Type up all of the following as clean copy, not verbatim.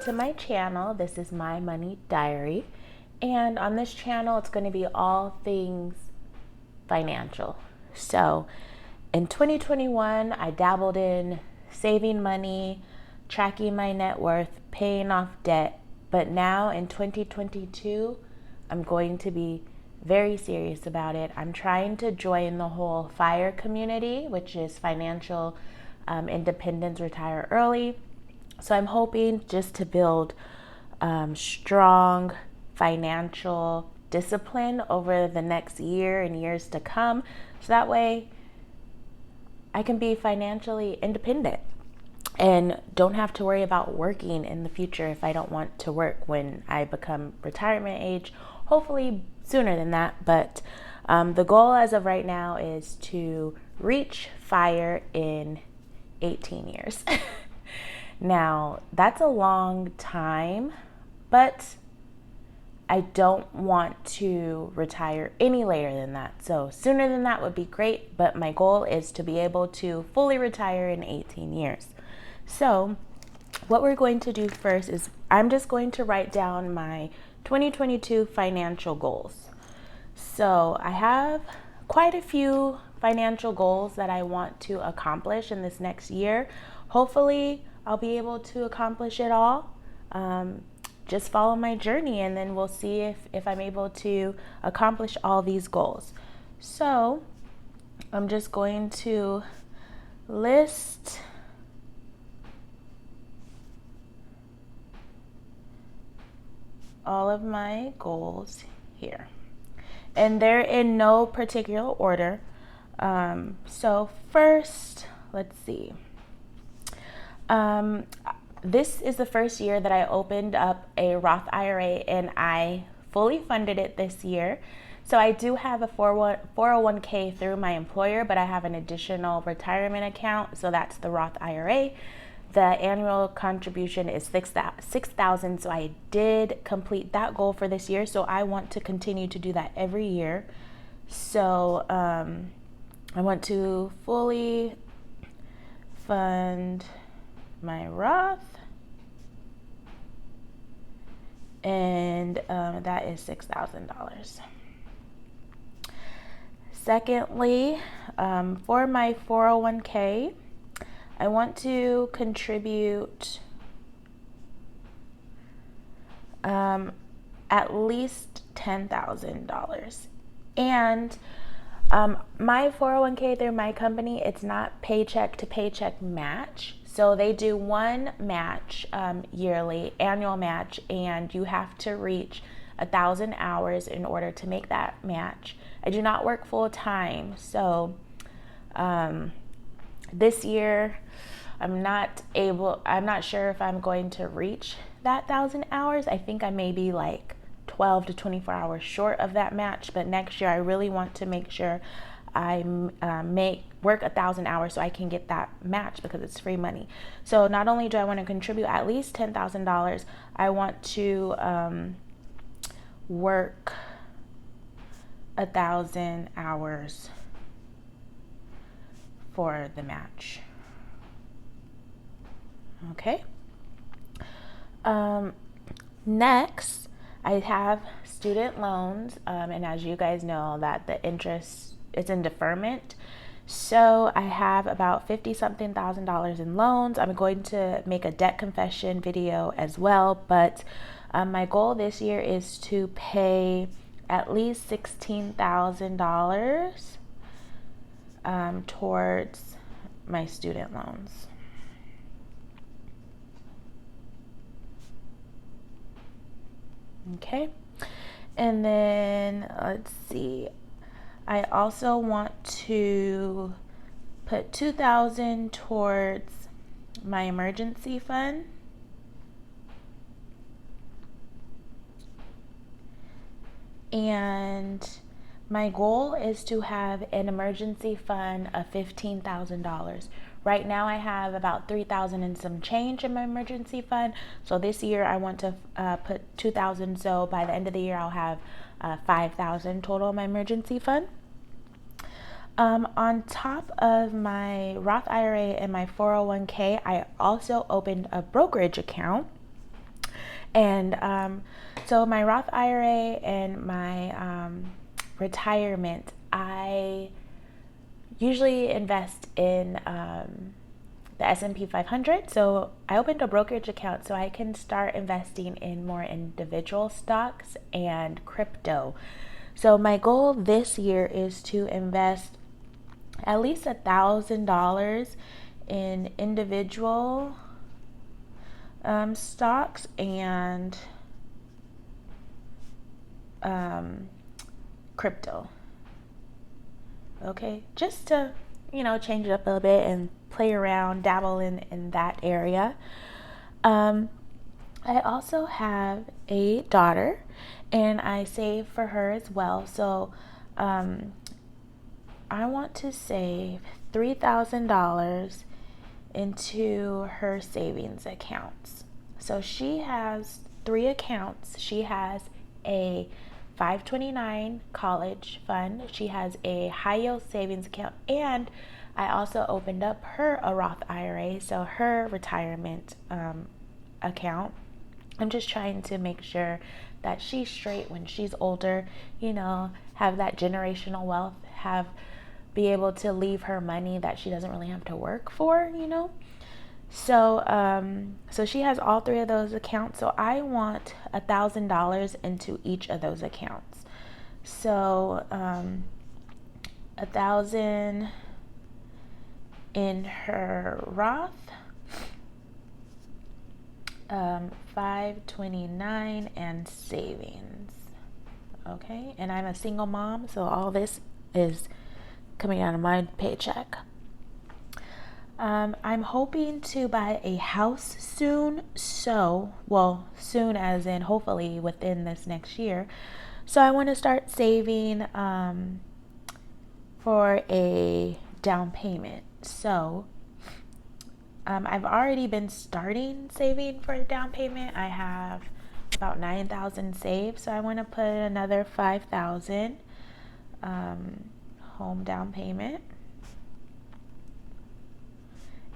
to my channel. This is My Money Diary, and on this channel it's going to be all things financial. So in 2021 I dabbled in saving money, tracking my net worth, paying off debt, but now in 2022 I'm going to be very serious about it. I'm trying to join the whole FIRE community, which is financial independence, retire early. So I'm hoping just to build strong financial discipline over the next year and years to come, so that way I can be financially independent and don't have to worry about working in the future if I don't want to work when I become retirement age, hopefully sooner than that. But the goal as of right now is to reach FIRE in 18 years. Now, that's a long time, but I don't want to retire any later than that. So sooner than that would be great, but my goal is to be able to fully retire in 18 years. So what we're going to do first is I'm just going to write down my 2022 financial goals. So I have quite a few financial goals that I want to accomplish in this next year. Hopefully I'll be able to accomplish it all. Just follow my journey and then we'll see if I'm able to accomplish all these goals. So I'm just going to list all of my goals here. And they're in no particular order. So first, let's see. This is the first year that I opened up a Roth IRA and I fully funded it this year. So I do have a 401k through my employer, but I have an additional retirement account. So that's the Roth IRA. The annual contribution is $6,000. So I did complete that goal for this year. So I want to continue to do that every year. So I want to fully fund my Roth, and that is $6,000. Secondly, for my 401k, I want to contribute at least $10,000. And my 401k through my company, it's not paycheck to paycheck match. So they do one match yearly, annual match, and you have to reach 1,000 hours in order to make that match. I do not work full time, so this year I'm not sure if I'm going to reach that 1,000 hours. I think I may be like 12 to 24 hours short of that match, but next year I really want to make sure I work 1,000 hours so I can get that match because it's free money. So not only do I want to contribute at least $10,000, I want to work 1,000 hours for the match. Okay. Next, I have student loans, and as you guys know, that the interest is in deferment. So I have about $50-something thousand in loans. I'm going to make a debt confession video as well, but my goal this year is to pay at least $16,000 towards my student loans. Okay, and then let's see. I also want to put $2,000 towards my emergency fund. And my goal is to have an emergency fund of $15,000. Right now I have about $3,000 and some change in my emergency fund. So this year I want to put $2,000. So by the end of the year I'll have $5,000 total in my emergency fund. On top of my Roth IRA and my 401k, I also opened a brokerage account. And so my Roth IRA and my retirement, I usually invest in the S&P 500. So I opened a brokerage account so I can start investing in more individual stocks and crypto. So my goal this year is to invest at least $1,000 in individual stocks and crypto. Okay, just to change it up a little bit and play around, dabble in that area. I also have a daughter, and I save for her as well. So I want to save $3,000 into her savings accounts. So she has 3 accounts. She has a 529 college fund. She has a high yield savings account, and I also opened up her a Roth IRA, so her retirement account. I'm just trying to make sure that she's straight when she's older, have that generational wealth, be able to leave her money that she doesn't really have to work for, So she has all 3 of those accounts. So I want $1,000 into each of those accounts. So $1,000 in her Roth, 529 and savings. Okay, and I'm a single mom, so all this is coming out of my paycheck. I'm hoping to buy a house soon. Soon as in hopefully within this next year. So I want to start saving for a down payment. So I've already been starting saving for a down payment. I have about $9,000 saved. So I want to put another $5,000 home down payment.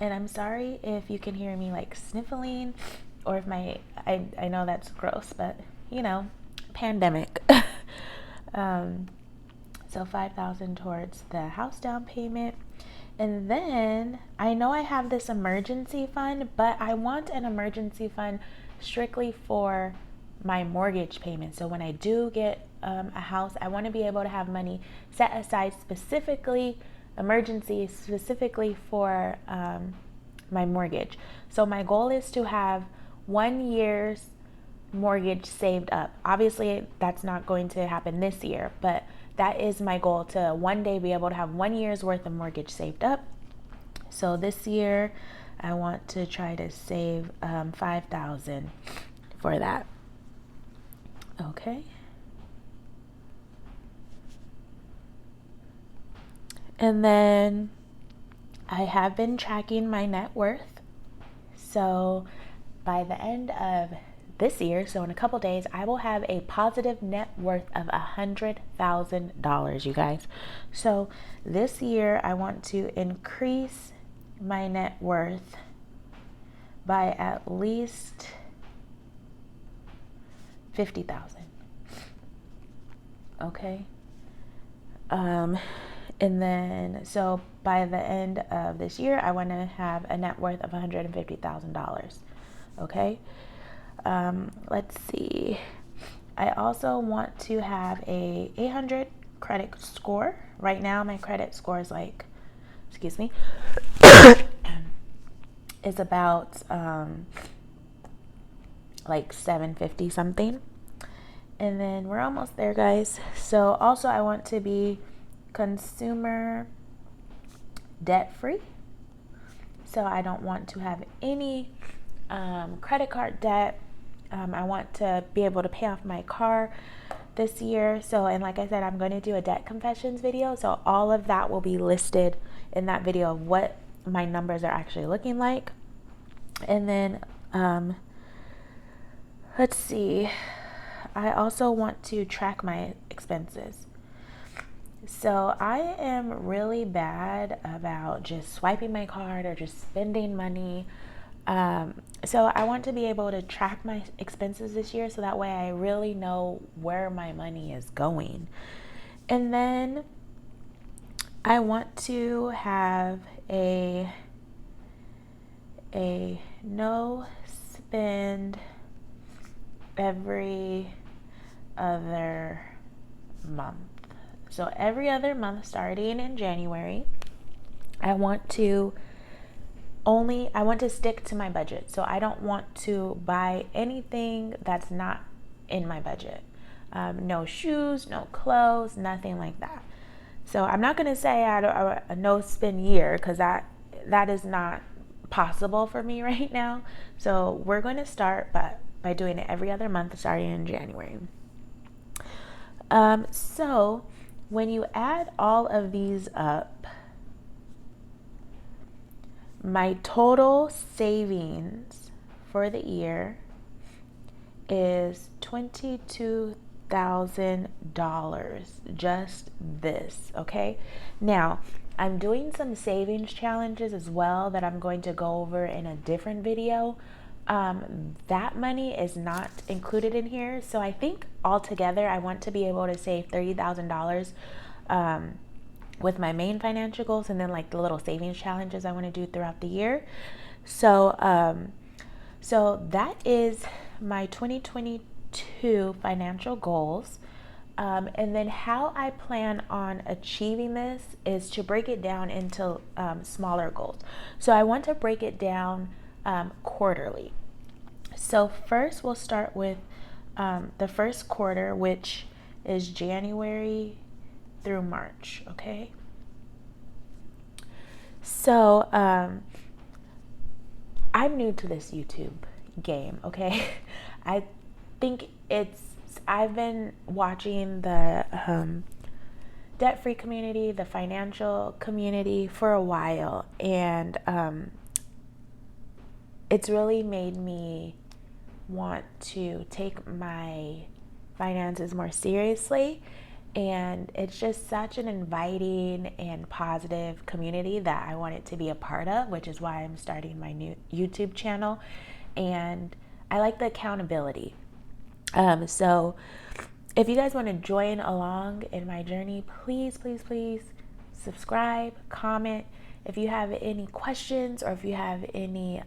And I'm sorry if you can hear me like sniffling, or if I know that's gross, but pandemic. So $5,000 towards the house down payment. And then I know I have this emergency fund, but I want an emergency fund strictly for my mortgage payment. So when I do get a house, I want to be able to have money set aside emergency specifically for my mortgage. So my goal is to have 1 year's mortgage saved up. Obviously, that's not going to happen this year, but that is my goal, to one day be able to have 1 year's worth of mortgage saved up. So this year, I want to try to save $5,000 for that. Okay. And then I have been tracking my net worth. So by the end of this year, so in a couple days, I will have a positive net worth of $100,000, you guys. So this year, I want to increase my net worth by at least $50,000. Okay. And then, so by the end of this year, I want to have a net worth of $150,000. Okay. Let's see. I also want to have a 800 credit score. Right now, my credit score is is about like 750 something. And then we're almost there, guys. So also I want to be consumer debt free. So I don't want to have any credit card debt. I want to be able to pay off my car this year. So, and like I said, I'm going to do a debt confessions video. So all of that will be listed in that video of what my numbers are actually looking like. And then, let's see. I also want to track my expenses. So I am really bad about just swiping my card or just spending money. So I want to be able to track my expenses this year so that way I really know where my money is going. And then I want to have a no spend every other month. So every other month starting in January, I want to stick to my budget. So I don't want to buy anything that's not in my budget. No shoes, no clothes, nothing like that. So I'm not going to say a no spend year because that is not possible for me right now. So we're going to start by doing it every other month starting in January. So when you add all of these up, my total savings for the year is $22,000, just this, okay? Now, I'm doing some savings challenges as well that I'm going to go over in a different video. That money is not included in here. So I think altogether I want to be able to save $30,000 with my main financial goals and then like the little savings challenges I want to do throughout the year. So that is my 2022 financial goals. And then how I plan on achieving this is to break it down into smaller goals. So I want to break it down quarterly. So first we'll start with the first quarter, which is January through March, okay? So I'm new to this YouTube game, okay? I think I've been watching the debt-free community, the financial community for a while, and it's really made me want to take my finances more seriously. And it's just such an inviting and positive community that I want it to be a part of, which is why I'm starting my new YouTube channel. And I like the accountability. So if you guys want to join along in my journey, please subscribe, comment. If you have any questions or if you have any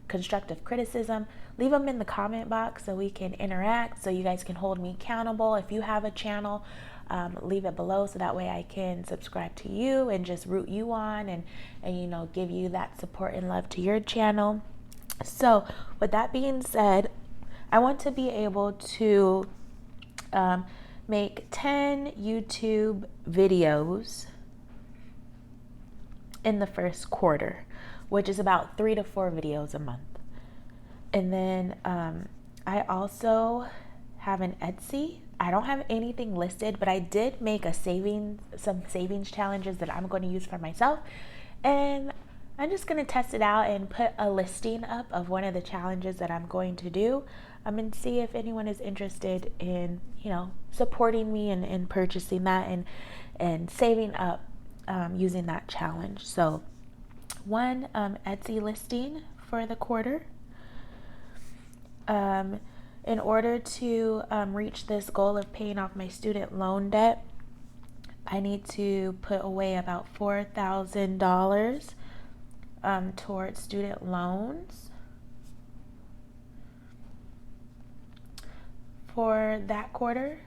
constructive criticism, leave them in the comment box so we can interact, so you guys can hold me accountable. If you have a channel, leave it below so that way I can subscribe to you and just root you on and give you that support and love to your channel. So with that being said, I want to be able to make 10 YouTube videos in the first quarter, which is about 3 to 4 videos a month. And then I also have an Etsy. I don't have anything listed, but I did make some savings challenges that I'm going to use for myself. And I'm just going to test it out and put a listing up of one of the challenges that I'm going to do and see if anyone is interested in, supporting me and purchasing that and saving up using that challenge. So one Etsy listing for the quarter. In order to reach this goal of paying off my student loan debt, I need to put away about $4,000 towards student loans for that quarter.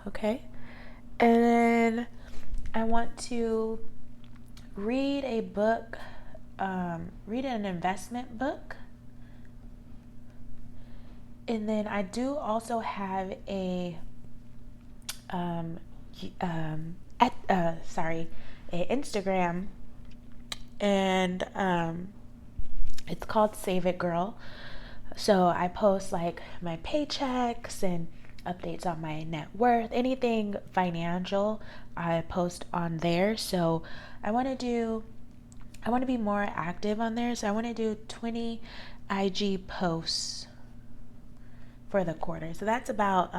Okay. And then I want to read a book, read an investment book. And then I do also have a Instagram, and it's called Save It Girl. So I post like my paychecks and updates on my net worth, anything financial I post on there. So I want to be more active on there. So I want to do 20 IG posts for the quarter. So that's about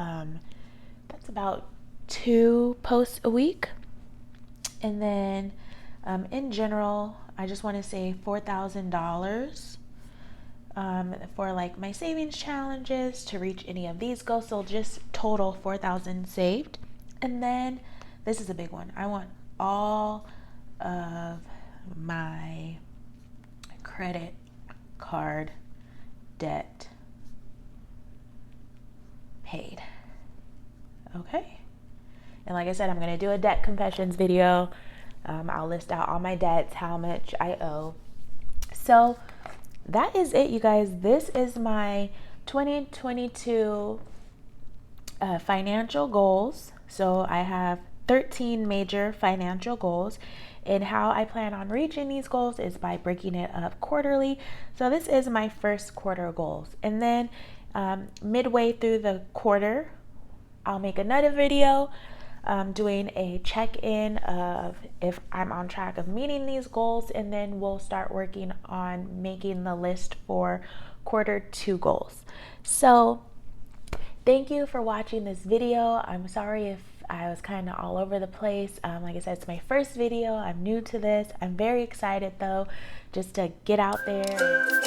2 posts a week. And then in general, I just want to say $4,000 for like my savings challenges to reach any of these goals. So just total 4,000 saved. And then this is a big one. I want all of my credit card debt paid. Okay. And like I said, I'm going to do a debt confessions video. I'll list out all my debts, how much I owe. So that is it, you guys. This is my 2022 financial goals. So I have 13 major financial goals, and how I plan on reaching these goals is by breaking it up quarterly. So this is my first quarter goals, and then midway through the quarter, I'll make another video doing a check-in of if I'm on track of meeting these goals, and then we'll start working on making the list for quarter 2 goals. So thank you for watching this video. I'm sorry if I was kind of all over the place. Like I said, it's my first video. I'm new to this. I'm very excited though, just to get out there.